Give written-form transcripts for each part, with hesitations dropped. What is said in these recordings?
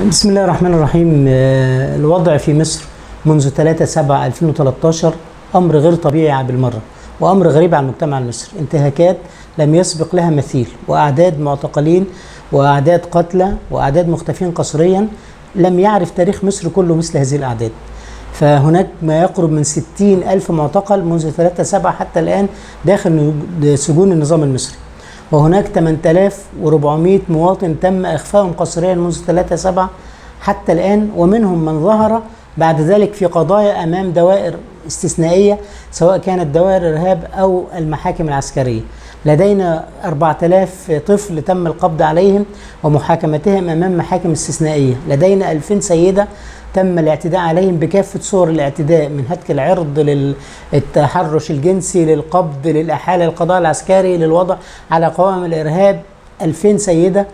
بسم الله الرحمن الرحيم. الوضع في مصر منذ 3/7/2013 أمر غير طبيعي بالمرة، وأمر غريب على المجتمع المصري. انتهاكات لم يسبق لها مثيل، وأعداد معتقلين، وأعداد قتلى، وأعداد مختفين قسريا. لم يعرف تاريخ مصر كله مثل هذه الأعداد. فهناك ما يقرب من 60,000 معتقل منذ 3/7 حتى الآن داخل سجون النظام المصري، وهناك 8400 مواطن تم إخفائهم قسريا منذ 3/7 حتى الآن، ومنهم من ظهر بعد ذلك في قضايا أمام دوائر استثنائية، سواء كانت دوائر إرهاب أو المحاكم العسكرية. لدينا 4000 طفل تم القبض عليهم ومحاكمتهم أمام محاكم استثنائية. لدينا 2000 سيدة تم الاعتداء عليهم بكافة صور الاعتداء، من هتك العرض للتحرش الجنسي للقبض للإحالة للقضاء العسكري للوضع على قوائم الإرهاب. 2000 سيدة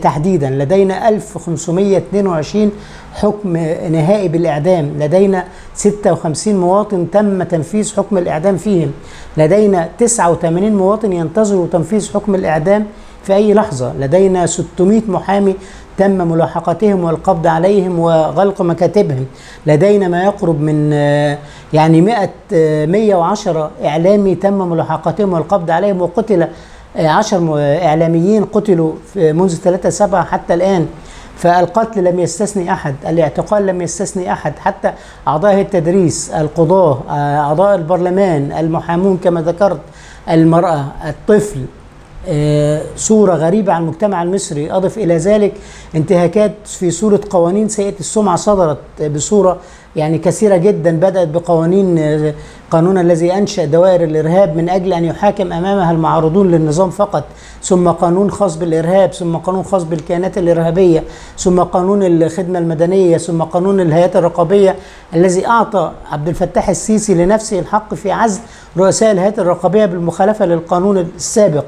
تحديدا. لدينا 1522 حكم نهائي بالإعدام. لدينا 56 مواطن تم تنفيذ حكم الإعدام فيهم. لدينا 89 مواطن ينتظروا تنفيذ حكم الإعدام في أي لحظة. لدينا 600 محامي تم ملاحقتهم والقبض عليهم وغلق مكاتبهم. لدينا ما يقرب من 110 إعلامي تم ملاحقتهم والقبض عليهم، وقتل 10 إعلاميين قتلوا منذ 3/7 حتى الآن. فالقتل لم يستثني أحد، الاعتقال لم يستثني أحد، حتى أعضاء التدريس، القضاة، أعضاء البرلمان، المحامون كما ذكرت، المرأة، الطفل. صورة غريبة عن المجتمع المصري. أضف إلى ذلك انتهاكات في صورة قوانين سيئة السمعة صدرت بصورة كثيرة جدا. بدأت قانون الذي أنشأ دوائر الإرهاب من أجل أن يحاكم أمامها المعارضون للنظام فقط، ثم قانون خاص بالإرهاب، ثم قانون خاص بالكيانات الإرهابية، ثم قانون الخدمة المدنية، ثم قانون الهيئات الرقابية الذي أعطى عبد الفتاح السيسي لنفسه الحق في عزل رؤساء الهيئات الرقابية بالمخالفة للقانون السابق،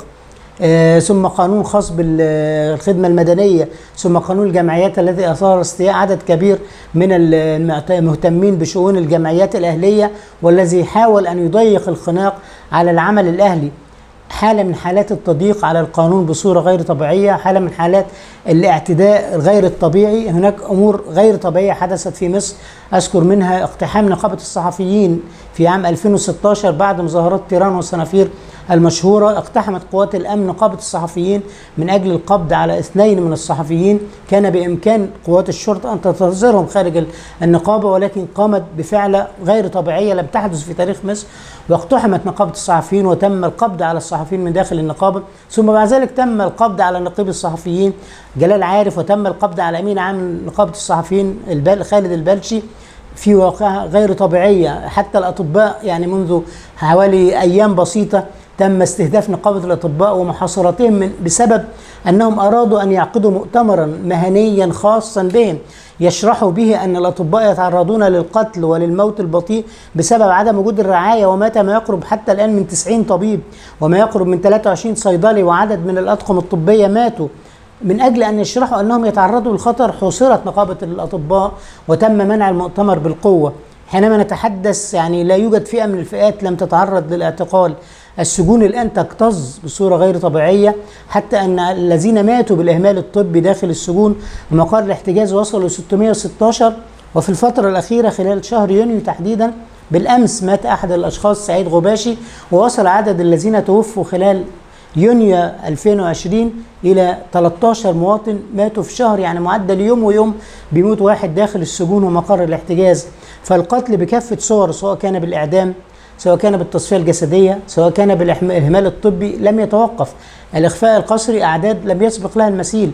ثم قانون خاص بالخدمة المدنية، ثم قانون الجمعيات الذي أثار استياء عدد كبير من المهتمين بشؤون الجمعيات الأهلية، والذي حاول أن يضيق الخناق على العمل الأهلي. حالة من حالات التضييق على القانون بصورة غير طبيعية، حالة من حالات الاعتداء غير الطبيعي. هناك أمور غير طبيعية حدثت في مصر، أذكر منها اقتحام نقابة الصحفيين في عام 2016 بعد مظاهرات تيران والصنافير المشهورة. اقتحمت قوات الأمن نقابة الصحفيين من أجل القبض على 2 من الصحفيين. كان بإمكان قوات الشرطة أن تنتظرهم خارج النقابة، ولكن قامت بفعلة غير طبيعية لم تحدث في تاريخ مصر، واقتحمت نقابة الصحفيين وتم القبض على الصحفيين من داخل النقابة. ثم بعد ذلك تم القبض على نقيب الصحفيين جلال عارف، وتم القبض على أمين عام نقابة الصحفيين خالد البلشي في واقعة غير طبيعية. حتى الأطباء منذ حوالي أيام بسيطة تم استهداف نقابة الأطباء ومحاصرتهم بسبب أنهم أرادوا أن يعقدوا مؤتمرا مهنيا خاصا بهم يشرحوا به أن الأطباء يتعرضون للقتل وللموت البطيء بسبب عدم وجود الرعاية. ومات ما يقرب حتى الآن من 90 طبيب، وما يقرب من 23 صيدلي، وعدد من الأطقم الطبية ماتوا من أجل أن يشرحوا أنهم يتعرضوا للخطر. حوصرت نقابة الأطباء وتم منع المؤتمر بالقوة. حينما نتحدث لا يوجد فئة من الفئات لم تتعرض للاعتقال. السجون الآن تكتظ بصورة غير طبيعية، حتى أن الذين ماتوا بالإهمال الطبي داخل السجون ومقر الاحتجاز وصلوا ل 616. وفي الفترة الأخيرة خلال شهر يونيو تحديدا بالأمس مات أحد الأشخاص سعيد غباشي، ووصل عدد الذين توفوا خلال يونيو 2020 إلى 13 مواطن ماتوا في شهر. معدل يوم ويوم بيموت واحد داخل السجون ومقر الاحتجاز. فالقتل بكافة صور، سواء كان بالإعدام، سواء كان بالتصفية الجسدية، سواء كان بالإهمال الطبي، لم يتوقف. الإخفاء القسري أعداد لم يسبق لها المثيل.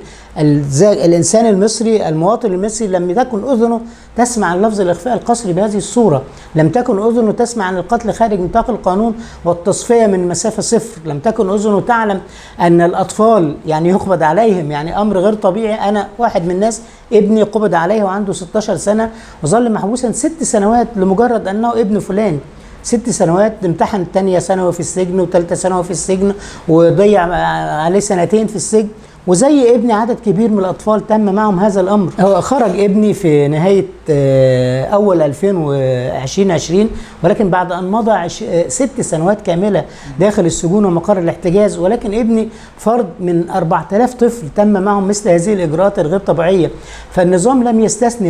الإنسان المصري، المواطن المصري، لم تكن أذنه تسمع عن لفظ الإخفاء القسري بهذه الصورة. لم تكن أذنه تسمع عن القتل خارج نطاق القانون والتصفية من مسافة صفر. لم تكن أذنه تعلم أن الأطفال يقبض عليهم، أمر غير طبيعي. أنا واحد من الناس ابني قبض عليه وعنده 16 سنة وظل محبوسا 6 سنوات لمجرد أنه ابن فلان. 6 سنوات. امتحن 2 ثانوي في السجن و3 ثانوي في السجن، وضيع عليه 2 سنين في السجن، وزي ابني عدد كبير من الأطفال تم معهم هذا الأمر. هو خرج ابني في نهاية أول 2020، ولكن بعد أن مضى 6 سنوات كاملة داخل السجون ومقر الاحتجاز. ولكن ابني فرد من 4000 طفل تم معهم مثل هذه الإجراءات الغير طبيعية. فالنظام لم يستثني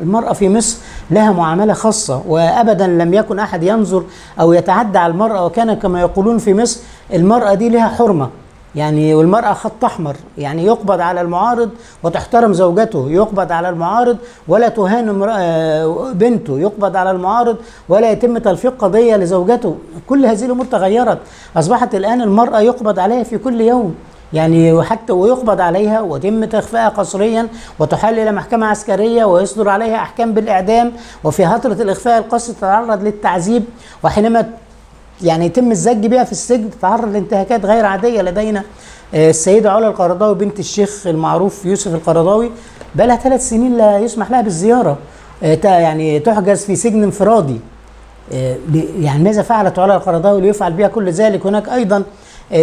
المرأة في مصر لها معاملة خاصة، وأبدا لم يكن أحد ينظر أو يتعدى على المرأة، وكان كما يقولون في مصر المرأة دي لها حرمة، يعني والمرأة خط أحمر، يعني يقبض على المعارض وتحترم زوجته، يقبض على المعارض ولا تهان بنته، يقبض على المعارض ولا يتم تلفيق قضية لزوجته. كل هذه الأمور تغيرت، أصبحت الآن المرأة يقبض عليها في كل يوم، يعني وحتى ويقبض عليها ويتم تخفيها قسريا وتحال إلى محكمة عسكرية ويصدر عليها أحكام بالإعدام، وفي فترة الإخفاء القسري تتعرض للتعذيب، وحينما يعني يتم الزج بها في السجن تتعرض لانتهاكات غير عادية. لدينا السيدة علا القرضاوي بنت الشيخ المعروف يوسف القرضاوي بقى لها 3 سنين لا يسمح لها بالزيارة، يعني تحجز في سجن انفرادي. يعني ماذا فعلت علا القرضاوي ليفعل بها كل ذلك؟ هناك أيضا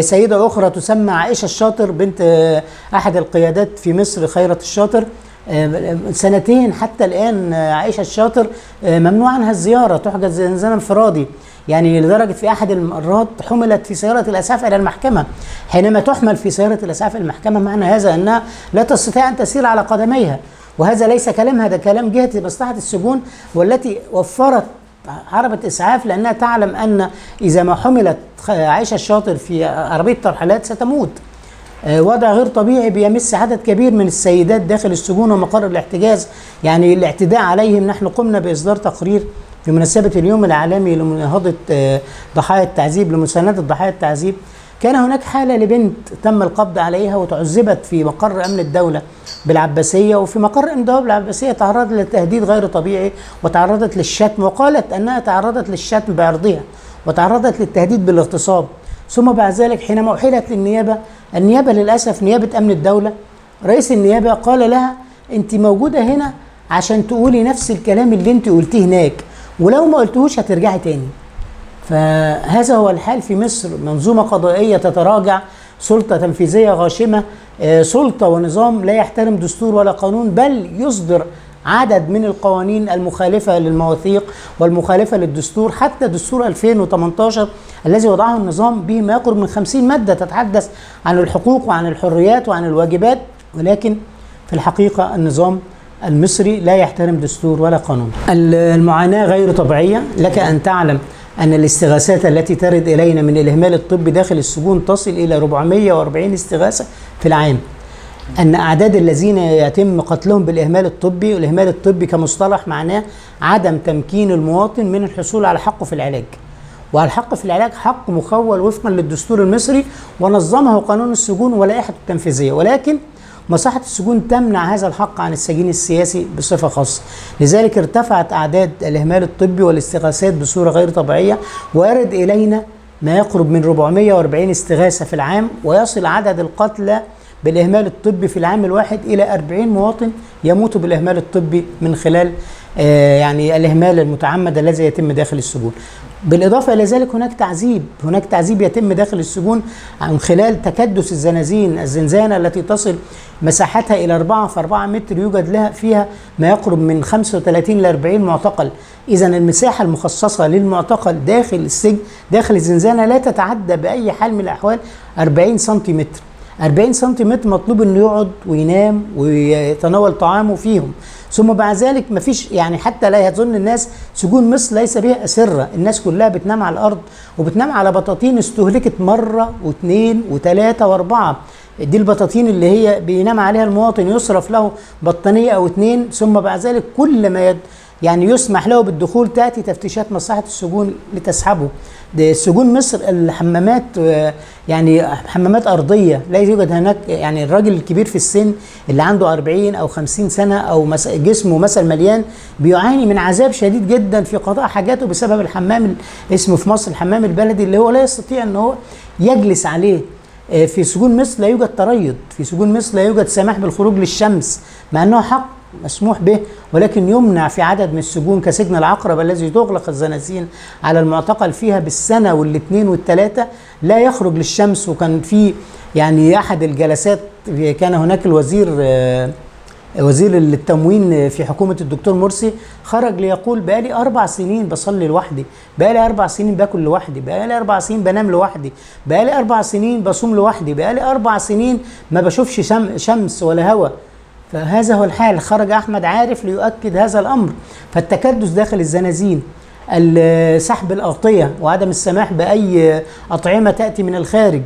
سيدة أخرى تسمى عائشة الشاطر بنت أحد القيادات في مصر خيرت الشاطر، 2 حتى الآن عائشة الشاطر ممنوع عنها الزيارة، تحجز زنزانة انفرادي. يعني لدرجة في أحد المرات حملت في سيارة الإسعاف إلى المحكمة. حينما تحمل في سيارة الإسعاف إلى المحكمة معنى هذا أنها لا تستطيع أن تسير على قدميها، وهذا ليس كلامها، ده كلام جهة مصلحة السجون والتي وفرت عربة إسعاف، لأنها تعلم أن إذا ما حملت عائشة الشاطر في عربية ترحيلات ستموت. وضع غير طبيعي بيمس عدد كبير من السيدات داخل السجون ومقر الاحتجاز، يعني الاعتداء عليهم. نحن قمنا بإصدار تقرير بمناسبة اليوم العالمي لمناهضة ضحايا التعذيب، لمساندة ضحايا التعذيب. كان هناك حالة لبنت تم القبض عليها وتعذبت في مقر أمن الدولة بالعباسية، وفي مقر أمن الدولة بالعباسية تعرضت لتهديد غير طبيعي وتعرضت للشتم، وقالت أنها تعرضت للشتم بعرضها وتعرضت للتهديد بالاغتصاب. ثم بعد ذلك حينما أحيلت للنيابة، النيابة للأسف نيابة أمن الدولة، رئيس النيابة قال لها أنت موجودة هنا عشان تقولي نفس الكلام اللي أنت قلتيه هناك، ولو ما قلتوش هترجعي تاني. فهذا هو الحال في مصر، منظومة قضائية تتراجع، سلطة تنفيذية غاشمة، سلطة ونظام لا يحترم دستور ولا قانون، بل يصدر عدد من القوانين المخالفة للمواثيق والمخالفة للدستور. حتى دستور 2018 الذي وضعه النظام به ما يقرب من 50 مادة تتحدث عن الحقوق وعن الحريات وعن الواجبات، ولكن في الحقيقة النظام المصري لا يحترم دستور ولا قانون. المعاناة غير طبيعية. لك أن تعلم أن الاستغاثات التي ترد إلينا من الإهمال الطبي داخل السجون تصل إلى 440 استغاثة في العام. أن أعداد الذين يتم قتلهم بالإهمال الطبي، والإهمال الطبي كمصطلح معناه عدم تمكين المواطن من الحصول على حقه في العلاج، والحق في العلاج حق مخول وفقا للدستور المصري ونظمه قانون السجون ولائحته التنفيذية، ولكن مصلحة السجون تمنع هذا الحق عن السجين السياسي بصفة خاصة. لذلك ارتفعت أعداد الإهمال الطبي والاستغاثات بصورة غير طبيعية، ويرد إلينا ما يقرب من 440 استغاثة في العام، ويصل عدد القتلى بالإهمال الطبي في العام الواحد إلى 40 مواطن يموت بالإهمال الطبي من خلال يعني الإهمال المتعمد الذي يتم داخل السجون. بالإضافة إلى ذلك هناك تعذيب يتم داخل السجون من خلال تكدس الزنزانة التي تصل مساحتها إلى 4 في 4 متر، يوجد لها فيها ما يقرب من 35 ل 40 معتقل. إذا المساحة المخصصة للمعتقل داخل السجن داخل الزنزانة لا تتعدى بأي حال من الأحوال 40 سنتيمتر. 40 سنتيمتر مطلوب انه يقعد وينام ويتناول طعامه فيهم. ثم بعد ذلك مفيش، يعني حتى لا يظن الناس سجون مصر ليس بها أسرة، الناس كلها بتنام على الأرض وبتنام على بطاطين استهلكت مرة واثنين وثلاثة واربعة. دي البطاطين اللي هي بينام عليها المواطن، يصرف له بطانية أو 2، ثم بعد ذلك كل ما يعني يسمح له بالدخول تأتي تفتيشات مصلحة السجون لتسحبه. سجون مصر الحمامات يعني حمامات أرضية، لا يوجد هناك، يعني الراجل الكبير في السن اللي عنده 40 أو 50 سنة أو جسمه مثلا مليان بيعاني من عذاب شديد جدا في قضاء حاجاته بسبب الحمام اسمه في مصر الحمام البلدي، اللي هو لا يستطيع أن هو يجلس عليه. في سجون مصر لا يوجد تريض، في سجون مصر لا يوجد سماح بالخروج للشمس، مع أنه حق مسموح به، ولكن يمنع في عدد من السجون كسجن العقرب الذي تغلق الزنازين على المعتقل فيها بالسنة والاثنين والثلاثة لا يخرج للشمس. وكان في يعني أحد الجلسات كان هناك الوزير وزير التموين في حكومة الدكتور مرسي خرج ليقول بقالي 4 سنين بصلي لوحدي، بقالي 4 سنين باكل لوحدي، بقالي 4 سنين بنام لوحدي، بقالي 4 سنين بصوم لوحدي، بقالي 4 سنين ما بشوفش شمس ولا هواء. فهذا هو الحال. خرج أحمد عارف ليؤكد هذا الأمر. فالتكدس داخل الزنازين، سحب الأغطية وعدم السماح بأي أطعمة تأتي من الخارج،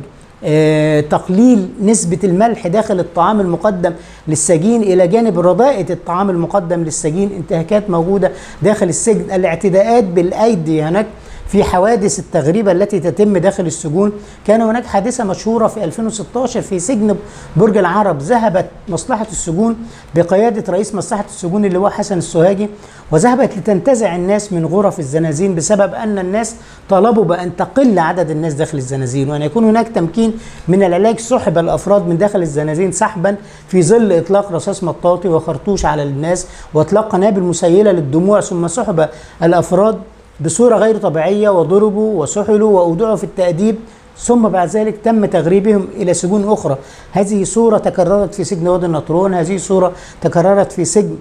تقليل نسبة الملح داخل الطعام المقدم للسجين إلى جانب رضاءة الطعام المقدم للسجين، انتهاكات موجودة داخل السجن، الاعتداءات بالأيدي. هناك في حوادث التغريبة التي تتم داخل السجون. كان هناك حادثة مشهورة في 2016 في سجن برج العرب، ذهبت مصلحة السجون بقيادة رئيس مصلحة السجون اللي هو حسن السوهاجي، وذهبت لتنتزع الناس من غرف الزنازين بسبب أن الناس طلبوا بأن تقل عدد الناس داخل الزنازين وأن يكون هناك تمكين من العلاج. سحب الأفراد من داخل الزنازين سحبا في ظل إطلاق رصاص مطاطي وخرطوش على الناس وإطلاق قنابل مسيلة للدموع، ثم سحب الأفراد بصورة غير طبيعية وضربوا وسحلوا وأودعوا في التأديب، ثم بعد ذلك تم تغريبهم إلى سجون أخرى. هذه صورة تكررت في سجن وادي النطرون، هذه صورة تكررت في سجن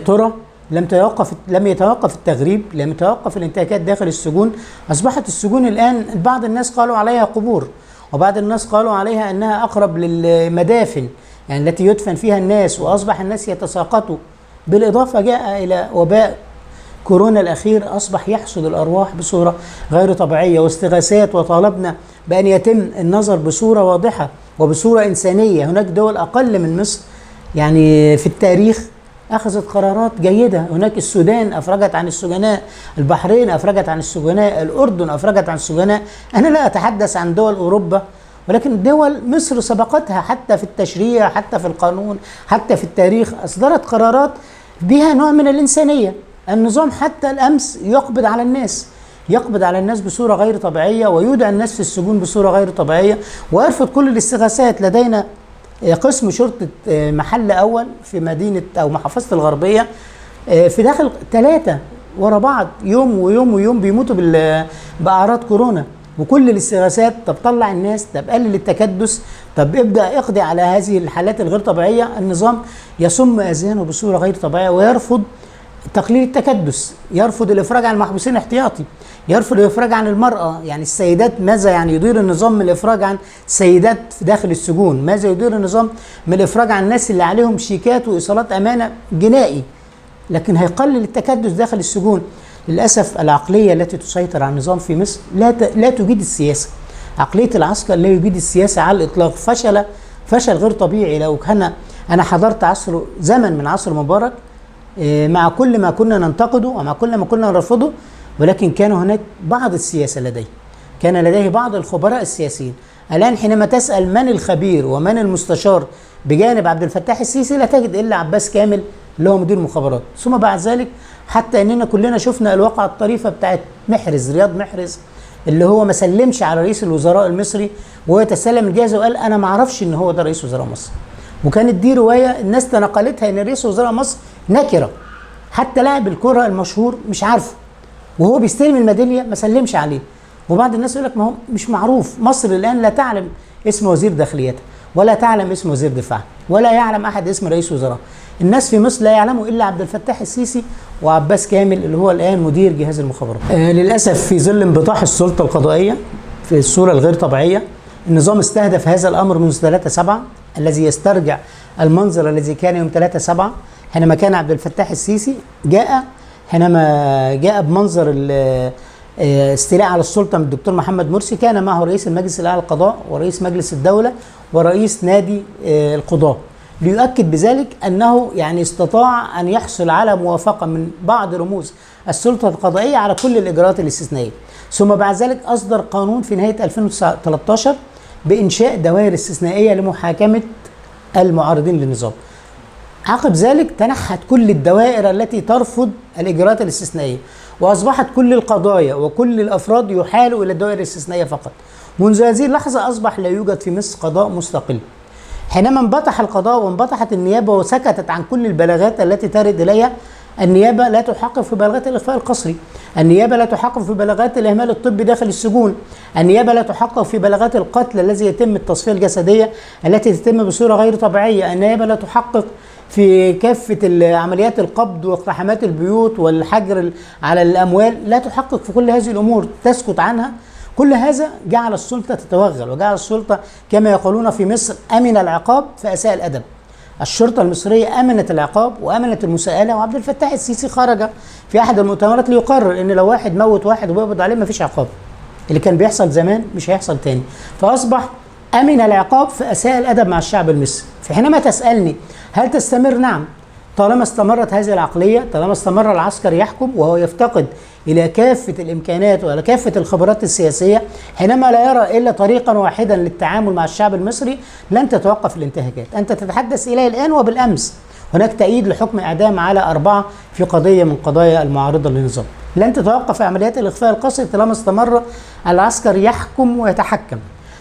طرة. لم يتوقف التغريب، لم يتوقف الانتهاكات داخل السجون. أصبحت السجون الآن بعض الناس قالوا عليها قبور، وبعض الناس قالوا عليها أنها أقرب للمدافن يعني التي يدفن فيها الناس، وأصبح الناس يتساقطوا. بالإضافة جاء إلى وباء كورونا الأخير أصبح يحصد الأرواح بصورة غير طبيعية، واستغاثات، وطالبنا بأن يتم النظر بصورة واضحة وبصورة إنسانية. هناك دول أقل من مصر يعني في التاريخ أخذت قرارات جيدة. هناك السودان أفرجت عن السجناء، البحرين أفرجت عن السجناء، الأردن أفرجت عن السجناء. أنا لا أتحدث عن دول أوروبا، ولكن دول مصر سبقتها حتى في التشريع، حتى في القانون، حتى في التاريخ، أصدرت قرارات بها نوع من الإنسانية. النظام حتى الأمس يقبض على الناس بصورة غير طبيعية، ويودع الناس في السجون بصورة غير طبيعية، ويرفض كل الاستغاثات. لدينا قسم شرطة محل أول في مدينة أو محافظة الغربية، في داخل 3 ورا بعض يوم ويوم ويوم بيموتوا بأعراض كورونا، وكل الاستغاثات. طب طلع الناس، طب قلل التكدس، طب ابدأ اقضي على هذه الحالات الغير طبيعية. النظام يصم أذهانه بصورة غير طبيعية، ويرفض تقليل التكدس، يرفض الإفراج عن المحبوسين احتياطي، يرفض الإفراج عن المرأة. يعني السيدات، ماذا يعني يدير النظام من الإفراج عن السيدات في داخل السجون؟ ماذا يدير النظام من الإفراج عن الناس اللي عليهم شيكات وإيصالات أمانة جنائي؟ لكن هيقلل التكدس داخل السجون. للأسف العقلية التي تسيطر على النظام في مصر لا تجيد السياسة. عقلية العسكر لا يجيد السياسة على الإطلاق. فشل غير طبيعي. لو كان أنا حضرت زمن من عصر مبارك، مع كل ما كنا ننتقده ومع كل ما كنا نرفضه، ولكن كان هناك بعض السياسة كان لديه بعض الخبراء السياسيين. الآن حينما تسأل من الخبير ومن المستشار بجانب عبد الفتاح السيسي، لا تجد إلا عباس كامل اللي هو مدير مخابرات. ثم بعد ذلك حتى أننا كلنا شفنا الواقعة الطريفة بتاعت رياض محرز، اللي هو ما سلمش على رئيس الوزراء المصري وهو يتسلم الجائزة وقال أنا ما أعرفش إن هو ده رئيس وزراء مصر. وكانت دي رواية الناس تنقلتها إن رئيس وزراء مصر نكرة، حتى لاعب الكرة المشهور مش عارفه، وهو بيستلم الميدالية ما سلمش عليه. وبعض الناس يقول لك ما هو مش معروف. مصر الآن لا تعلم اسم وزير داخليتها، ولا تعلم اسم وزير دفاع، ولا يعلم أحد اسم رئيس وزراء. الناس في مصر لا يعلموا إلا عبد الفتاح السيسي وعباس كامل اللي هو الآن مدير جهاز المخابرات. للأسف في ظل انبطاح السلطة القضائية في الصورة الغير طبيعية، النظام استهدف هذا الأمر منذ 3/7 الذي يسترجع المنظر الذي كان يوم 3/7 حينما كان عبد الفتاح السيسي حينما جاء بمنظر الاستيلاء على السلطة من الدكتور محمد مرسي. كان معه رئيس المجلس الأعلى للقضاء ورئيس مجلس الدولة ورئيس نادي القضاة، ليؤكد بذلك أنه يعني استطاع أن يحصل على موافقة من بعض رموز السلطة القضائية على كل الإجراءات الاستثنائية. ثم بعد ذلك أصدر قانون في نهاية 2013 بإنشاء دوائر استثنائية لمحاكمة المعارضين للنظام. عقب ذلك تنحت كل الدوائر التي ترفض الإجراءات الاستثنائية، وأصبحت كل القضايا وكل الأفراد يحالوا إلى الدوائر الاستثنائية فقط. منذ هذه اللحظة أصبح لا يوجد في مصر قضاء مستقل. حينما انبطح القضاء وانبطحت النيابة وسكتت عن كل البلاغات التي ترد إليها، النيابة لا تحقق في بلاغات الإخفاء القسري، النيابة لا تحقق في بلاغات الإهمال الطبي داخل السجون، النيابة لا تحقق في بلاغات القتل الذي يتم التصفية الجسدية التي تتم بصورة غير طبيعية، النيابة لا تحقق في كافة عمليات القبض واقتحامات البيوت والحجر على الأموال، لا تحقق في كل هذه الأمور، تسكت عنها. كل هذا جعل السلطة تتوغل، وجعل السلطة كما يقولون في مصر أمن العقاب فأساء الأدب. الشرطة المصرية أمنت العقاب وأمنت المساءلة، وعبد الفتاح السيسي خرج في أحد المؤتمرات ليقرر إن لو واحد موت واحد وبيقبض عليه مفيش عقاب. اللي كان بيحصل زمان مش هيحصل تاني، فأصبح أمن العقاب فأساء الأدب مع الشعب المصري. فحينما تسألني هل تستمر؟ نعم، طالما استمرت هذه العقلية، طالما استمر العسكر يحكم وهو يفتقد إلى كافة الإمكانات وإلى كافة الخبرات السياسية، حينما لا يرى إلا طريقا واحدا للتعامل مع الشعب المصري، لن تتوقف الانتهاكات. أنت تتحدث إليه الآن وبالأمس هناك تأييد لحكم إعدام على 4 في قضية من قضايا المعارضة للنظام. لن تتوقف عمليات الإخفاء القسري طالما استمر العسكر يحكم ويتحكم.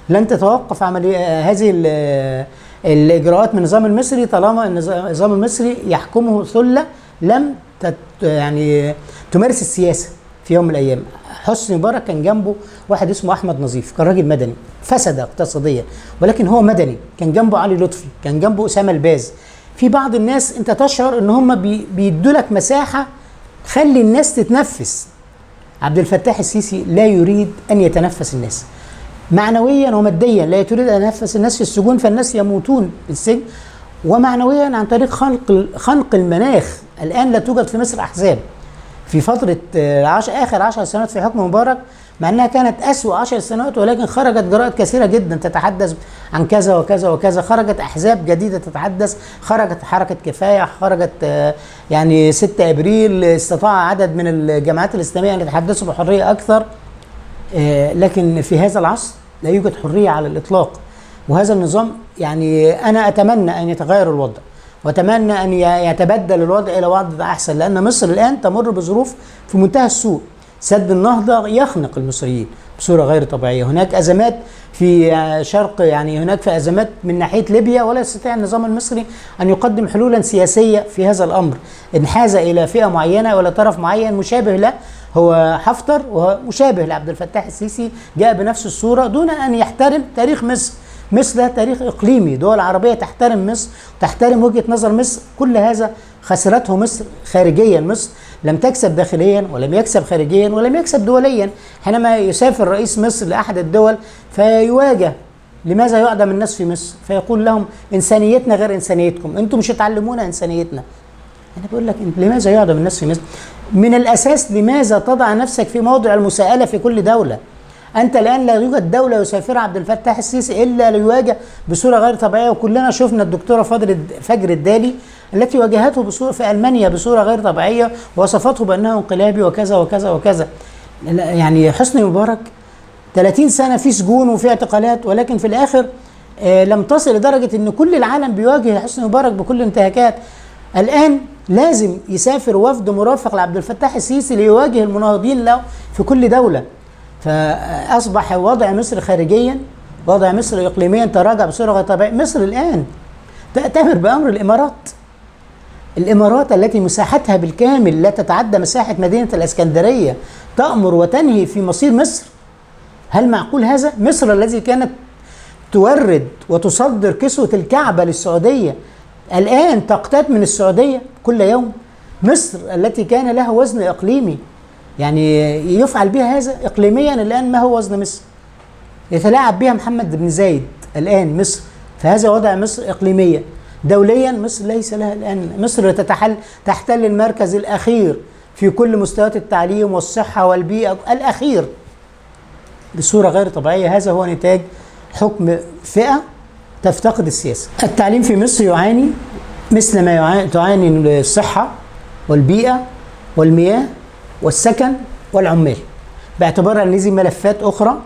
لن تتوقف هذه الإجراءات من النظام المصري طالما النظام المصري يحكمه ثلة لم يعني تمارس السياسة. في يوم من الأيام حسني مبارك كان جنبه واحد اسمه أحمد نظيف، كان راجل مدني فسد اقتصاديا ولكن هو مدني، كان جنبه علي لطفي، كان جنبه أسامة الباز. في بعض الناس أنت تشعر إن هم بيدوا لك مساحة خلي الناس تتنفس. عبد الفتاح السيسي لا يريد أن يتنفس الناس معنويا وماديا، لا يريد أن يتنفس الناس في السجون فالناس يموتون في السجن، ومعنويا عن طريق خنق المناخ. الآن لا توجد في مصر أحزاب. في فترة آخر 10 سنوات في حكم مبارك، مع أنها كانت أسوأ 10 سنوات، ولكن خرجت جرائد كثيرة جدا تتحدث عن كذا وكذا وكذا، خرجت أحزاب جديدة تتحدث، خرجت حركة كفاية، خرجت يعني 6 أبريل، استطاع عدد من الجماعات الإسلامية أن يتحدثوا بحرية أكثر. لكن في هذا العصر لا يوجد حرية على الإطلاق، وهذا النظام يعني أنا أتمنى أن يتغير الوضع، وأتمنى أن يتبدل الوضع إلى وضع أحسن، لأن مصر الآن تمر بظروف في منتهى السوء. سد النهضة يخنق المصريين بصورة غير طبيعية، هناك أزمات في شرق، يعني هناك في أزمات من ناحية ليبيا، ولا يستطيع النظام المصري أن يقدم حلولا سياسية في هذا الأمر. انحاز إلى فئة معينة ولا طرف معين مشابه له، هو حفتر وهو مشابه لعبد الفتاح السيسي، جاء بنفس الصورة دون أن يحترم تاريخ مصر. مصر ده تاريخ إقليمي، دول عربية تحترم مصر، تحترم وجهة نظر مصر. كل هذا خسرته مصر خارجيا. مصر لم تكسب داخليا ولم يكسب خارجيا ولم يكسب دوليا. حينما يسافر رئيس مصر لأحد الدول فيواجه لماذا يعدم الناس في مصر، فيقول لهم إنسانيتنا غير إنسانيتكم، أنتم مش هتعلمونا إنسانيتنا. أنا بقول لك لماذا يعدم الناس في مصر؟ من الأساس لماذا تضع نفسك في موضع المساءلة في كل دولة؟ أنت الآن لا يوجد دولة يسافرها عبد الفتاح السيسي إلا ليواجه بصورة غير طبيعية، وكلنا شفنا الدكتورة فجر الدالي التي واجهته بصورة في ألمانيا بصورة غير طبيعية، ووصفته بأنه انقلابي وكذا وكذا وكذا. يعني حسني مبارك 30 سنة في سجون وفي اعتقالات، ولكن في الآخر لم تصل لدرجة أن كل العالم بيواجه حسني مبارك بكل الانتهاكات. الآن لازم يسافر وفد مرافق لعبد الفتاح السيسي ليواجه المناهضين له في كل دولة. فأصبح وضع مصر خارجيا، وضع مصر إقليميا تراجع بصورة غير طبيعية. مصر الآن تأتمر بأمر الإمارات التي مساحتها بالكامل لا تتعدى مساحة مدينة الإسكندرية تأمر وتنهي في مصير مصر. هل معقول هذا؟ مصر التي كانت تورد وتصدر كسوة الكعبة للسعودية الآن تقتات من السعودية كل يوم. مصر التي كان لها وزن إقليمي، يعني يفعل بها هذا إقليميا. الآن ما هو وزن مصر؟ يتلاعب بها محمد بن زايد الآن مصر. فهذا وضع مصر إقليميا. دوليا مصر ليس لها الآن، مصر تحتل المركز الأخير في كل مستويات التعليم والصحة والبيئة الأخير بصورة غير طبيعية. هذا هو نتاج حكم فئة تفتقد السياسة. التعليم في مصر يعاني مثل ما تعاني الصحة والبيئة والمياه والسكن والعمال، باعتبار أن هذه ملفات أخرى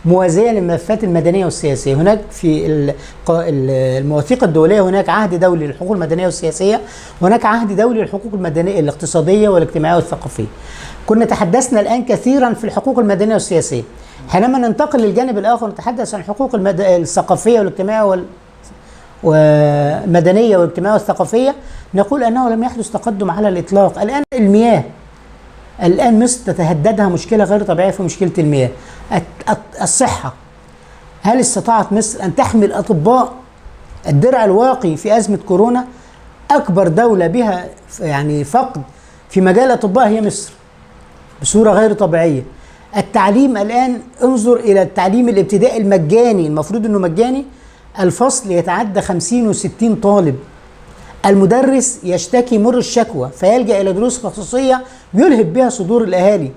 موازية للملفات المدنية والسياسية. هناك في المواثيق الدولية هناك عهد دولي للحقوق المدنية والسياسية، وهناك عهد دولي للحقوق المدنية الاقتصادية والاجتماعية والثقافية. كنا تحدثنا الآن كثيرا في الحقوق المدنية والسياسية. حينما ننتقل للجانب الآخر نتحدث عن الحقوق الثقافية والاجتماعية والمدنية والاجتماعية والثقافية، نقول أنه لم يحدث تقدم على الإطلاق. الآن المياه، الآن مصر تتهددها مشكلة غير طبيعية في مشكلة المياه. الصحة، هل استطاعت مصر أن تحمل أطباء الدرع الواقي في أزمة كورونا؟ أكبر دولة بها يعني فقد في مجال الأطباء هي مصر بصورة غير طبيعية. التعليم الآن، انظر إلى التعليم الابتدائي المجاني، المفروض أنه مجاني، الفصل يتعدى 50 و60 طالب. المدرس يشتكي مر الشكوى فيلجأ إلى دروس خصوصية يلهب بها صدور الأهالي.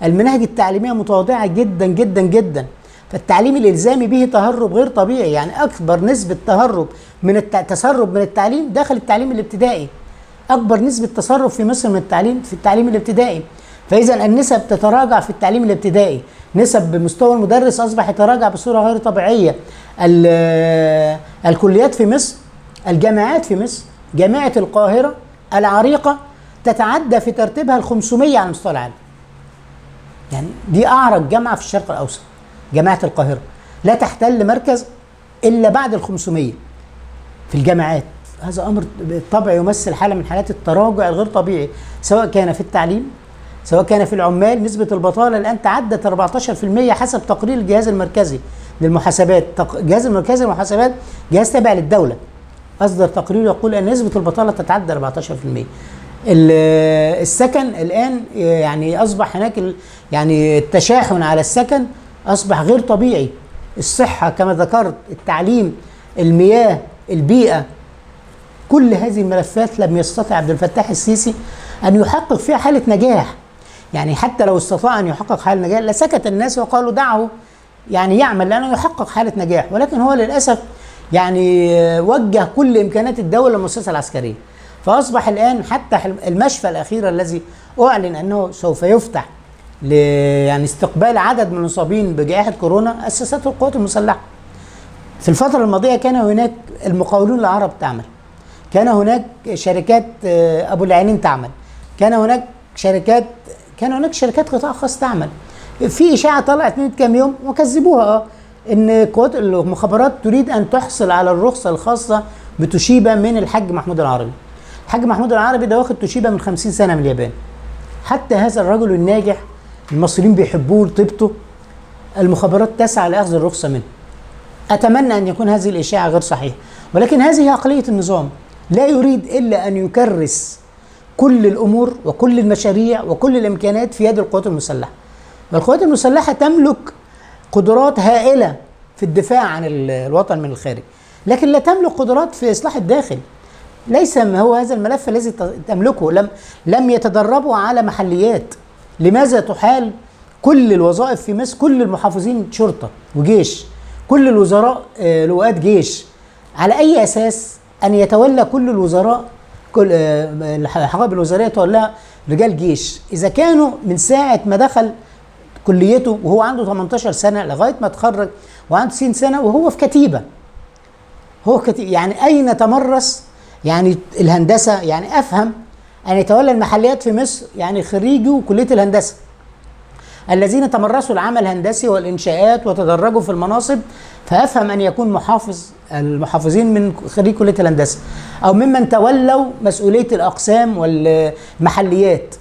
المناهج التعليمية متواضعة جدا جدا جدا. فالتعليم الإلزامي به تهرب غير طبيعي، يعني أكبر نسبة تسرب من التعليم داخل التعليم الابتدائي. أكبر نسبة تسرب في مصر من التعليم في التعليم الابتدائي. فإذا النسب تتراجع في التعليم الابتدائي، نسب بمستوى المدرس أصبح يتراجع بصورة غير طبيعية. الكليات في مصر، الجامعات في مصر، جامعة القاهرة العريقة تتعدى في ترتيبها 500 على مستوى العالم. يعني دي أعرق جامعة في الشرق الأوسط، جامعة القاهرة لا تحتل مركز إلا بعد 500 في الجامعات. هذا أمر بالطبع يمثل حالة من حالات التراجع الغير طبيعي، سواء كان في التعليم، سواء كان في العمال. نسبة البطالة الآن تعدت 14% حسب تقرير الجهاز المركزي للمحاسبات. الجهاز المركزي للمحاسبات جهاز تابع للدولة، أصدر تقرير يقول أن نسبة البطالة تتعدى 14%. السكن الآن يعني أصبح هناك يعني التشاحن على السكن أصبح غير طبيعي. الصحة كما ذكرت، التعليم، المياه، البيئة، كل هذه الملفات لم يستطع عبد الفتاح السيسي أن يحقق فيها حالة نجاح. يعني حتى لو استطاع أن يحقق حالة نجاح لسكت الناس وقالوا دعه يعني يعمل لأنه يحقق حالة نجاح، ولكن هو للأسف يعني وجه كل إمكانات الدولة للمؤسسة العسكرية. فأصبح الآن حتى المشفى الأخير الذي أعلن أنه سوف يفتح يعني استقبال عدد من المصابين بجائحة كورونا أسسته القوات المسلحة. في الفترة الماضية كان هناك المقاولون العرب تعمل، كان هناك شركات أبو العينين تعمل، كان هناك شركات قطاع خاص تعمل. في إشاعة طلعت من كام يوم وكذبوها إن قوات المخابرات تريد أن تحصل على الرخصة الخاصة بتوشيبا من الحاج محمود العربي. الحاج محمود العربي ده واخد توشيبا من 50 سنة من اليابان. حتى هذا الرجل الناجح المصريين بيحبوه لطيبته، المخابرات تسعى لأخذ الرخصة منه. أتمنى أن يكون هذه الإشاعة غير صحيحة، ولكن هذه عقلية النظام، لا يريد إلا أن يكرس كل الأمور وكل المشاريع وكل الإمكانات في يد القوات المسلحة. والقوات المسلحة تملك قدرات هائلة في الدفاع عن الوطن من الخارج، لكن لا تملك قدرات في إصلاح الداخل. ليس هو هذا الملف الذي تملكه. لم يتدربوا على محليات. لماذا تحال كل الوظائف في مصر، كل المحافظين شرطة وجيش، كل الوزراء لواءات جيش؟ على أي أساس أن يتولى كل الوزراء، كل الحقائب الوزارية تولى رجال جيش، إذا كانوا من ساعة ما دخل كليته وهو عنده 18 سنة لغاية ما تخرج وعنده 90 سنة وهو في كتيبة؟ يعني أين تمرس يعني الهندسة؟ يعني أفهم أن يتولى المحليات في مصر يعني خريجوا كلية الهندسة الذين تمرسوا العمل الهندسي والإنشاءات وتدرجوا في المناصب، فأفهم أن يكون المحافظين من خريج كلية الهندسة أو ممن تولوا مسؤولية الأقسام والمحليات.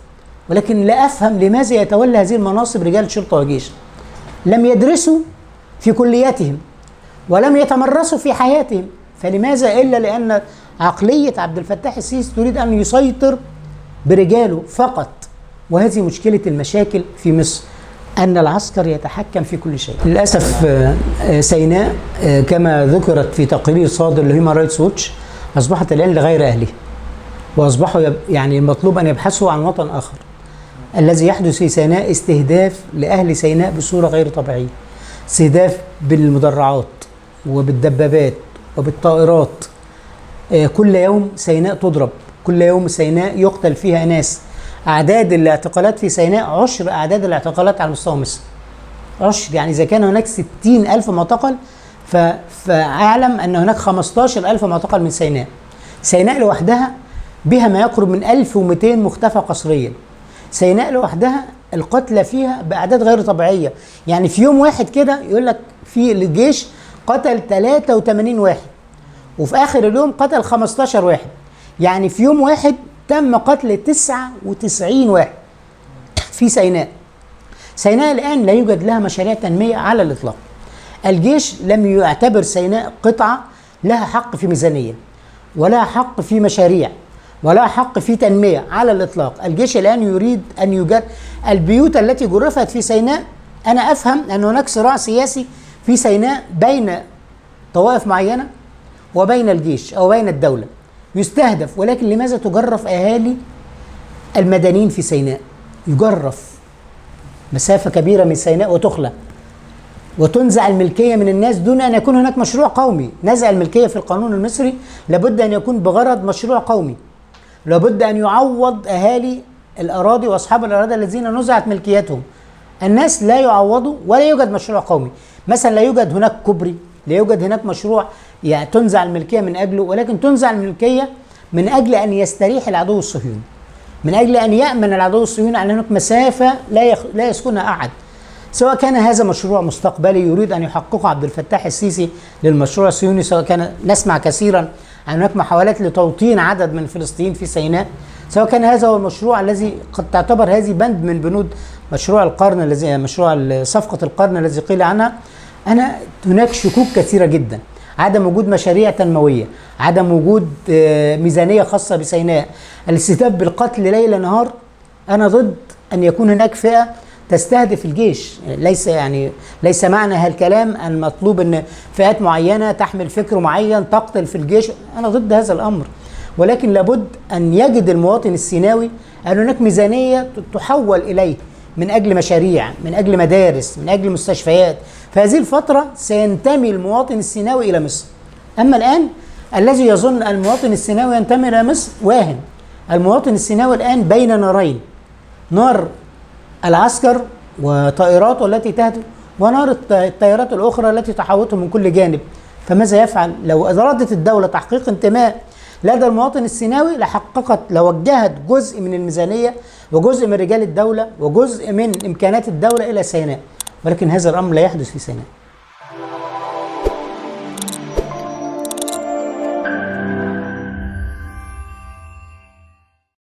ولكن لا أفهم لماذا يتولى هذه المناصب رجال شرطة وجيش لم يدرسوا في كلياتهم ولم يتمرسوا في حياتهم. فلماذا؟ إلا لأن عقلية عبد الفتاح السيسي تريد أن يسيطر برجاله فقط. وهذه مشكلة المشاكل في مصر، أن العسكر يتحكم في كل شيء. للأسف سيناء كما ذكرت في تقرير صادر لهيومان رايتس ووتش أصبحت الآن لغير أهله، وأصبحوا يعني المطلوب أن يبحثوا عن وطن آخر. الذي يحدث في سيناء استهداف لأهل سيناء بصورة غير طبيعية، استهداف بالمدرعات وبالدبابات وبالطائرات. كل يوم سيناء تضرب، كل يوم سيناء يقتل فيها ناس. أعداد الاعتقالات في سيناء عشر أعداد الاعتقالات على مستوى مصر، عشر. يعني إذا كان هناك 60,000 معتقل فأعلم أن هناك 15,000 معتقل من سيناء. سيناء لوحدها بها ما يقرب من 1200 مختفى قسريا. سيناء لوحدها القتلى فيها بأعداد غير طبيعية. يعني في يوم واحد كده يقول لك في الجيش قتل 83 واحد، وفي آخر اليوم قتل 15 واحد. يعني في يوم واحد تم قتل 99 واحد في سيناء. سيناء الآن لا يوجد لها مشاريع تنمية على الإطلاق. الجيش لم يعتبر سيناء قطعة لها حق في ميزانية، ولا حق في مشاريع، ولا حق في تنمية على الإطلاق. الجيش الآن يريد أن يوجد البيوت التي جرفت في سيناء. أنا أفهم أن هناك صراع سياسي في سيناء بين طوائف معينة وبين الجيش أو بين الدولة يستهدف، ولكن لماذا تجرف أهالي المدنيين في سيناء؟ يجرف مسافة كبيرة من سيناء وتخلى وتنزع الملكية من الناس دون أن يكون هناك مشروع قومي. نزع الملكية في القانون المصري لابد أن يكون بغرض مشروع قومي، لابد أن يعوض أهالي الأراضي وأصحاب الأراضي الذين نزعت ملكيتهم. الناس لا يعوضوا ولا يوجد مشروع قومي. مثلا لا يوجد هناك كوبري، لا يوجد هناك مشروع يعني تنزع الملكية من أجله، ولكن تنزع الملكية من أجل أن يستريح العدو الصهيوني، من أجل أن يأمن العدو الصهيوني على هناك مسافة لا يسكنها أحد. سواء كان هذا مشروع مستقبلي يريد أن يحققه عبد الفتاح السيسي للمشروع الصهيوني، سواء كان نسمع كثيرا عن هناك محاولات لتوطين عدد من الفلسطينيين في سيناء، سواء كان هذا هو المشروع الذي قد تعتبر هذه بند من بنود مشروع القرن الذي مشروع صفقة القرن الذي قيل عنها. أنا هناك شكوك كثيرة جدا. عدم وجود مشاريع تنموية، عدم وجود ميزانية خاصة بسيناء، الاستهداف بالقتل ليل نهار. أنا ضد أن يكون هناك فئة تستهدف الجيش. ليس معنى هالكلام أن مطلوب أن فئات معينة تحمل فكر معين تقتل في الجيش. أنا ضد هذا الأمر، ولكن لابد أن يجد المواطن السيناوي أن هناك ميزانية تحول إليه من أجل مشاريع، من أجل مدارس، من أجل مستشفيات. في هذه الفترة سينتمي المواطن السيناوي إلى مصر. أما الآن الذي يظن المواطن السيناوي ينتمي إلى مصر واهن. المواطن السيناوي الآن بين نارين، نار العسكر وطائراته التي تهدف، ونار الطائرات الأخرى التي تحاوطه من كل جانب. فماذا يفعل؟ لو أرادت الدولة تحقيق انتماء لدى المواطن السيناوي لحققت، لوجهت جزء من الميزانية وجزء من رجال الدولة وجزء من إمكانات الدولة إلى سيناء، ولكن هذا الأمر لا يحدث في سيناء.